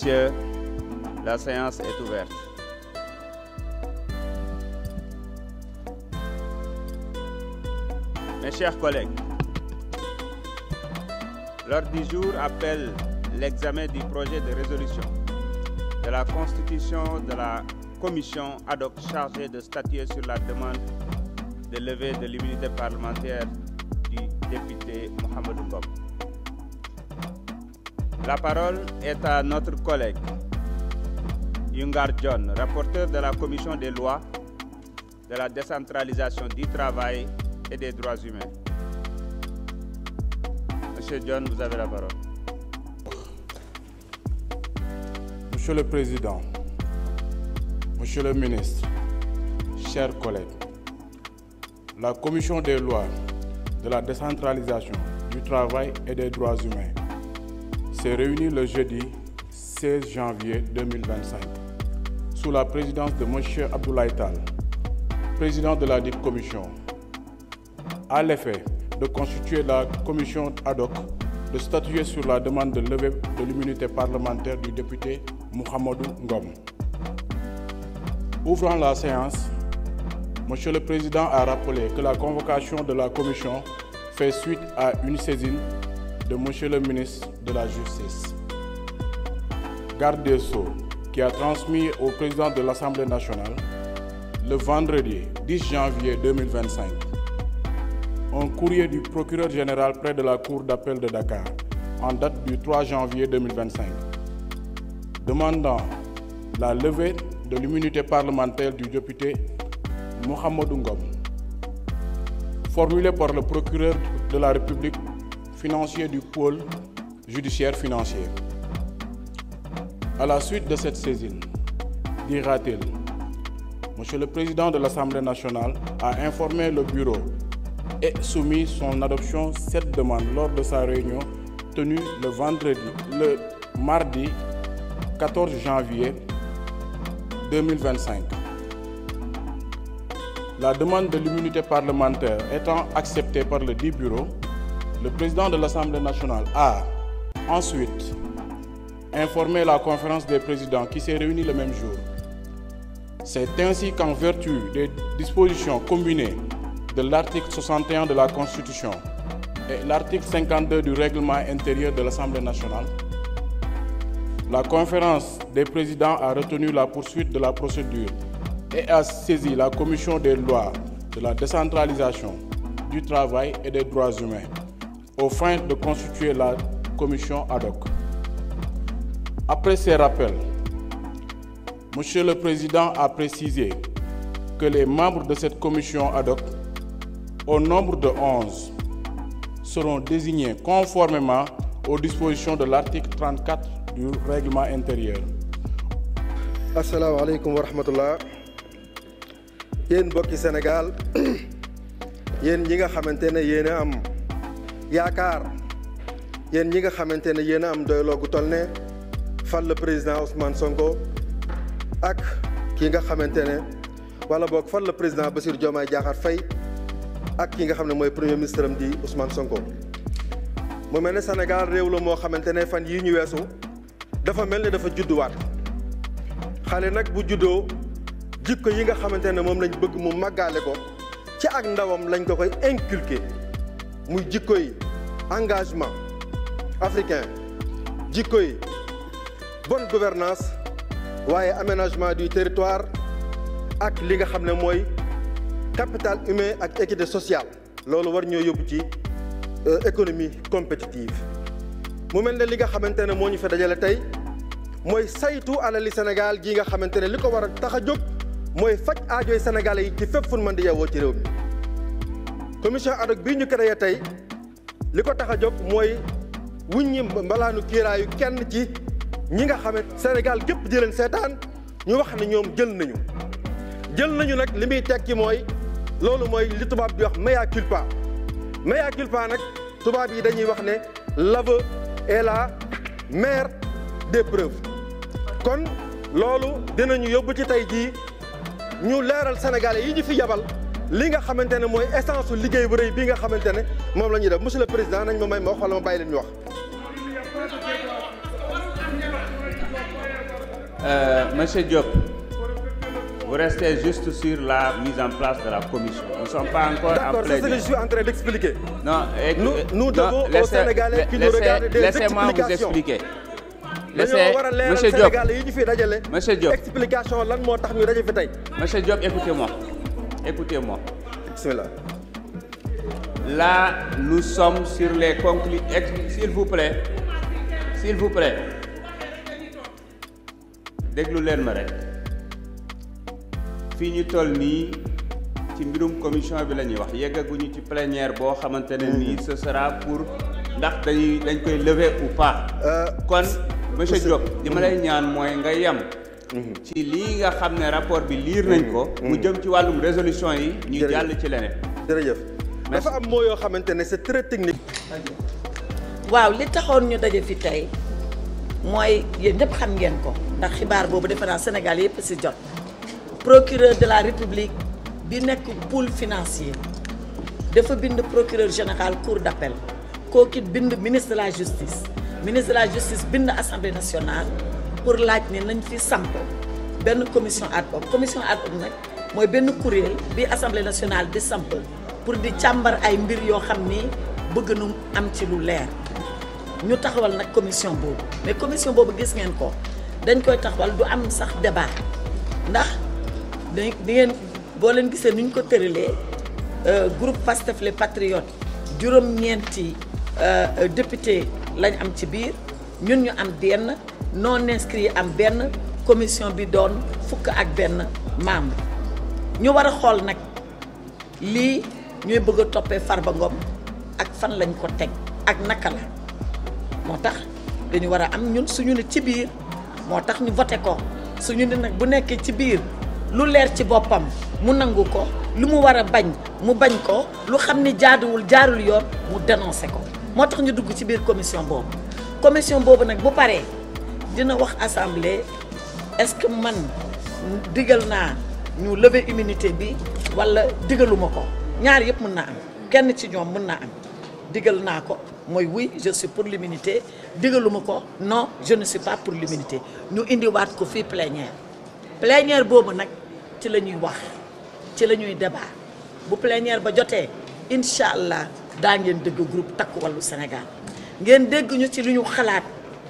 Messieurs, la séance est ouverte. Mes chers collègues, l'ordre du jour appelle l'examen du projet de résolution de la constitution de la commission ad hoc chargée de statuer sur la demande de levée de l'immunité parlementaire du député Mohamedou Ngom. La parole est à notre collègue Yungar John, rapporteur de la commission des lois, de la décentralisation du travail et des droits humains. Monsieur John, vous avez la parole. Monsieur le Président, Monsieur le Ministre, chers collègues, la commission des lois, de la décentralisation du travail et des droits humains s'est réunie le jeudi 16 janvier 2025 sous la présidence de M. Abdoulaye Tall, président de la dite commission, à l'effet de constituer la commission ad hoc de statuer sur la demande de levée de l'immunité parlementaire du député Mohamedou Ngom. Ouvrant la séance, M. le Président a rappelé que la convocation de la commission fait suite à une saisine de M. le ministre de la Justice, garde des Sceaux, qui a transmis au président de l'Assemblée nationale le vendredi 10 janvier 2025 un courrier du procureur général près de la Cour d'appel de Dakar en date du 3 janvier 2025 demandant la levée de l'immunité parlementaire du député Mohamedou Ngom, formulé par le procureur de la République financier du pôle judiciaire financier. À la suite de cette saisine, dira-t-il, Monsieur le Président de l'Assemblée nationale a informé le bureau et soumis son adoption cette demande lors de sa réunion tenue le mardi 14 janvier 2025. La demande de l'immunité parlementaire étant acceptée par le dit bureau, le président de l'Assemblée nationale a ensuite informé la conférence des présidents qui s'est réunie le même jour. C'est ainsi qu'en vertu des dispositions combinées de l'article 61 de la Constitution et l'article 52 du règlement intérieur de l'Assemblée nationale, la conférence des présidents a retenu la poursuite de la procédure et a saisi la commission des lois, de la décentralisation, du travail et des droits humains, aux fins de constituer la commission ad hoc. Après ces rappels, Monsieur le Président a précisé que les membres de cette commission ad hoc, au nombre de 11, seront désignés conformément aux dispositions de l'article 34 du règlement intérieur. Assalamu alaikum wa rahmatullah. Yéen mbokki Sénégal, yéen ñi nga xamante ne yéen a am yaakaar, yéen ñi nga xamante ne yéen a am doyloo gu toll ne fal le président Ousmane Sonko ak ki nga xamante ne wala boog fal le président Bassirou Diomaye Diakhar Faye ak ki nga xam ne mooy premier ministre am di Ousmane Sonko. mu mel ne Sénégal réew la moo xamante ne fan yii ñu weesu dafa mel ne dafa judduwaat xale nag bu juddoo jikko yi nga xamante ne moom lañ bëgg mu màggaale ko ci ak ndawam lañ ko koy inculquer muy jikko yi engagement africain, jikko yi bonne gouvernance waaye aménagement du territoire ak li nga xam ne mooy capital humain ak équité sociale loolu war ñoo yóbbu ci économie compétitive. mu mel ne li nga xamante ne moo ñu fa dajale tey mooy saytu alali Sénégal gi nga xamante ne li ko war a tax a jóg mooy faj aajoy sénégalais yi ci fépp fu mën di yeewoo ci réew mi. commission ad hoc bii ñu créé tey li ko tax a jóg mooy wuññi mbalaanu kiiraayu kenn ci ñi nga xam ne Sénégal gépp di leen seetaan ñu wax ne ñoom jël nañu nag li muy tekki mooy loolu mooy li tubaab di wax mea culpa. Mea culpa nag tubaab yi dañuy wax ne l'aveu est la mère des preuves. kon loolu dinañu yóbbu ci tey jii ñu leeral sénégalais yi ñu fi yabal li nga xamante ne mooy essence su liggéey bu rëy bii nga xamante ne moom la ñuy def. monsieur le président nañ ma may ma wax wala ma bàyyi leen ñu wax. Monsieur Diop, vous restez juste sur la mise en place de la commission. Nous ne sommes pas encore en plénière. D'accord, c'est ce que je suis en train d'expliquer. Non, nous devons aux Sénégalais qui nous regardent des laissez-moi vous expliquer. Monsieur Diop, Monsieur Diop, explication lan moo tax ñu daje fi tey. Monsieur Diop, écoutez-moi. Écoutez-moi. Bismillah. Là, nous sommes sur les conclusions. S'il vous plaît. S'il vous plaît. déglu leen ma rek. fii ñu toll nii ci mbirum commission bi la ñuy wax yeggaguñu ci plénière boo xamante ne nii ce sera pour ndax dañ koy lever ou pas. kon monsieur Diop li ma lay ñaan mooy nga yem. ci lii nga xam ne rapport bi liir nañ ko. mu jëm ci wàllum résolution yi. ñu jàll ci leneen. jërëjëf dafa am moo yoo xamante ne c'est très technique. waaw li taxoon ñu daje fi tey mooy yéen ñëpp xam ngeen ko ndax xibaar boobu defe naa Sénégal yëpp si jot. procureur de la République bi nekk pôle financier dafa bind procureur général cour d'appel kooku bind ministre de la justice bind assemblée nationale pour laaj ne nañ fi samp benn commission ad hoc nag mooy benn kuréel bi assemblée nationale di samp pour di càmbar ay mbir yoo xam ni bëgg nu am ci lu leer ñu taxawal nag commission boobu mais commission boobu gis ngeen ko dañ koy taxawal du am sax débat ndax di ngeen boo leen gisee nu ñu ko tëralee groupe Pastef les Patriotes juróom-ñeenti député lañ am ci biir ñun ñu am benn non inscrit am benn commission bi doon fukk ak benn membre ñu war a xool nag lii ñuy bëgg a toppee Farba Ngom ak fan lañ ko teg ak naka la moo tax dañu war a am ñun suñu ne ci biir moo tax ñu voté ko suñu ne nag bu nekkee ci biir lu leer ci boppam mu nangu ko lu mu war a bañ mu bañ ko lu xam ni jaaduwul jaarul yoon mu dénoncé ko moo tax ñu dugg ci biir commission boobu nag bu paree dina wax assemblée est-ce que man digal naa ñu lever immunité bi walla digaluma ko ñaar yëpp mën naa am kenn ci ñoom mën naa am digal naa ko mooy oui je suis pour l'immunité digaluma ko non je ne suis pas pour l'immunité ñu indiwaat ko fii plénière boobu nag ci la ñuy wax ci la ñuy débat bu plénière ba jotee incha allah daa ngeen dégg groupe Takku Wallu Sénégal ngeen dégg ñu ci li ñu xalaat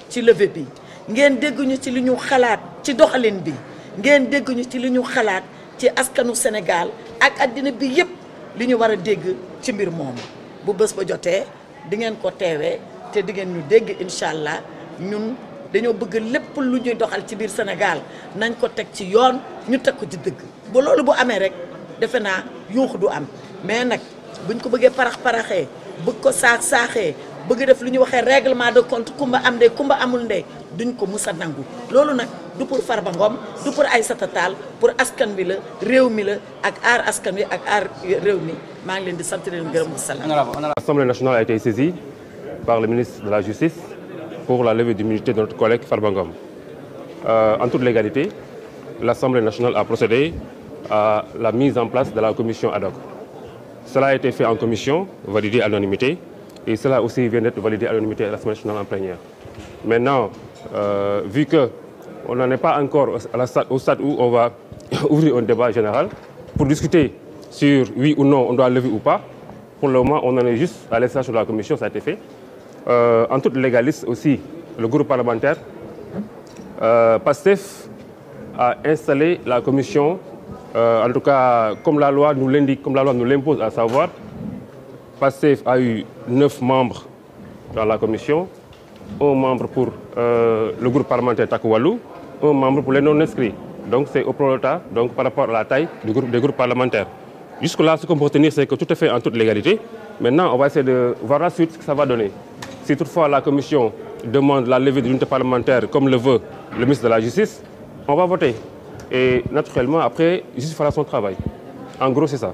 ci levée bi ngeen dégg ñu ci li ñu xalaat ci doxalin bi ngeen dégg ñu ci li ñu xalaat ci askanu Sénégal ak addina bi yépp li ñu war a dégg ci mbir moomu bu bés ba jotee di ngeen ko teewee te di ngeen ñu dégg incha allah ñun dañoo bëgg lépp lu ñuy doxal ci biir Sénégal nañ ko teg ci yoon ñu teg ko ci dëgg ba loolu bu amee rek defe naa yuuxu du am mais nag buñ ko bëggee parax-paraxee bëgg ko saaxee bëgg def lu ñuy waxee règlement de compte kumba am ndey kumba amul ndey duñ ko mus a nangu loolu nag du pour Farba Ngom du pour Aïssata Tall pour askan wi la réew mi la ak aar askan wi ak aar réew mi maa ngi leen di sant leen gërëm wasalaam. L'Assemblée nationale a été saisie par le ministre de la Justice pour la levée d'immunité de notre collègue Farba Ngom. En toute légalité, l'Assemblée nationale a procédé à la mise en place de la commission ad hoc. Cela a été fait en commission, validé à l'unanimité, et cela aussi vient d'être validé à l'unanimité à l'Assemblée nationale en plénière. Maintenant, vu qu'on n'en est pas encore au stade où on va ouvrir un débat général pour discuter sur oui ou non on doit lever ou pas, pour le moment on en est juste à l'installation de la commission, ça a été fait. En toute légalité aussi, le groupe parlementaire PASTEF a installé la commission, en tout cas comme la loi nous l'indique, comme la loi nous l'impose, à savoir PASTEF a eu 9 membres dans la commission, 1 membre pour le groupe parlementaire Takku Wallu, 1 membre pour les non-inscrits. Donc c'est au prorata, donc par rapport à la taille des groupes parlementaires. Jusque-là, ce qu'on peut retenir, c'est que tout est fait en toute légalité. Maintenant, on va essayer de voir la suite ce que ça va donner. Si toutefois la commission demande la levée de l'unité parlementaire, comme le veut le ministre de la Justice, on va voter. Et naturellement, après, justice fera son travail. En gros, c'est ça.